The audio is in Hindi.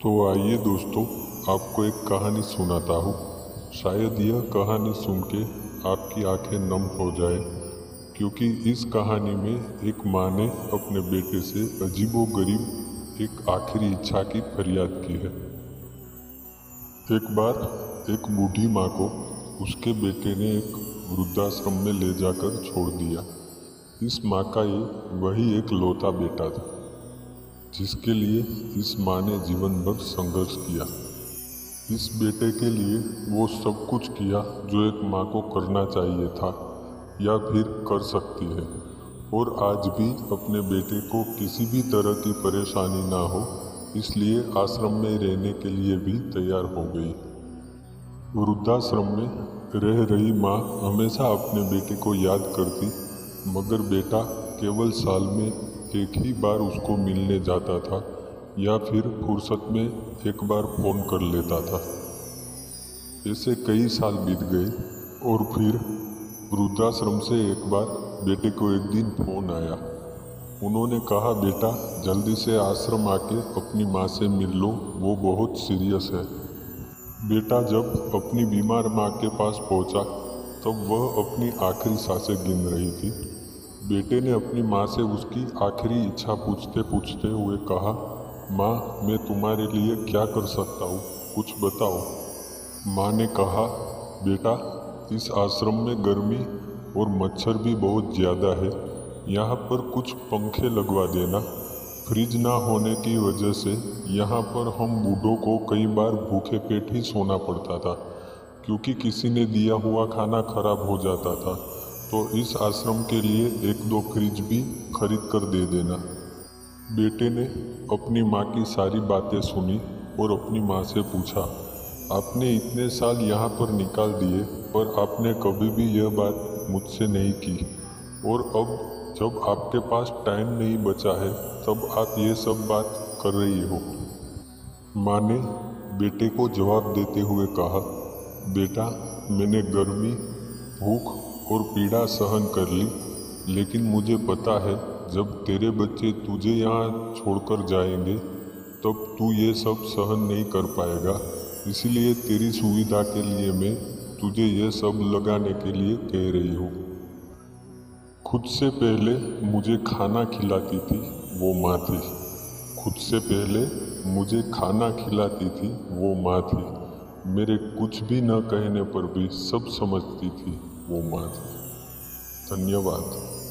तो आइए दोस्तों, आपको एक कहानी सुनाता हूँ। शायद यह कहानी सुन के आपकी आंखें नम हो जाए, क्योंकि इस कहानी में एक माँ ने अपने बेटे से अजीबोगरीब एक आखिरी इच्छा की फरियाद की है। एक बार एक बूढ़ी माँ को उसके बेटे ने एक वृद्धाश्रम में ले जाकर छोड़ दिया। इस माँ का ये वही एक लौता बेटा था, जिसके लिए इस माँ ने जीवन भर संघर्ष किया। इस बेटे के लिए वो सब कुछ किया जो एक माँ को करना चाहिए था या फिर कर सकती है, और आज भी अपने बेटे को किसी भी तरह की परेशानी ना हो, इसलिए आश्रम में रहने के लिए भी तैयार हो गई। वृद्धाश्रम में रह रही माँ हमेशा अपने बेटे को याद करती, मगर बेटा केवल साल में एक ही बार उसको मिलने जाता था या फिर फुर्सत में एक बार फ़ोन कर लेता था। ऐसे कई साल बीत गए और फिर वृद्धाश्रम से एक बार बेटे को एक दिन फ़ोन आया। उन्होंने कहा, बेटा जल्दी से आश्रम आके अपनी माँ से मिल लो, वो बहुत सीरियस है। बेटा जब अपनी बीमार माँ के पास पहुँचा तब वह अपनी आखिरी सांसें गिन रही थी। बेटे ने अपनी माँ से उसकी आखिरी इच्छा पूछते पूछते हुए कहा, माँ मैं तुम्हारे लिए क्या कर सकता हूँ, कुछ बताओ। माँ ने कहा, बेटा इस आश्रम में गर्मी और मच्छर भी बहुत ज़्यादा है, यहाँ पर कुछ पंखे लगवा देना। फ्रिज ना होने की वजह से यहाँ पर हम बूढ़ों को कई बार भूखे पेट ही सोना पड़ता था, क्योंकि किसी ने दिया हुआ खाना खराब हो जाता था। तो इस आश्रम के लिए एक दो फ्रिज भी खरीद कर दे देना। बेटे ने अपनी माँ की सारी बातें सुनी और अपनी माँ से पूछा, आपने इतने साल यहाँ पर निकाल दिए पर आपने कभी भी यह बात मुझसे नहीं की, और अब जब आपके पास टाइम नहीं बचा है तब आप ये सब बात कर रही हो। माँ ने बेटे को जवाब देते हुए कहा, बेटा मैंने गर्मी, भूख और पीड़ा सहन कर ली, लेकिन मुझे पता है जब तेरे बच्चे तुझे यहाँ छोड़कर जाएंगे तब तू ये सब सहन नहीं कर पाएगा। इसलिए तेरी सुविधा के लिए मैं तुझे ये सब लगाने के लिए कह रही हूँ। खुद से पहले मुझे खाना खिलाती थी वो माँ थी। खुद से पहले मुझे खाना खिलाती थी वो माँ थी। मेरे कुछ भी न कहने पर भी सब समझती थी वो माँ थी। धन्यवाद।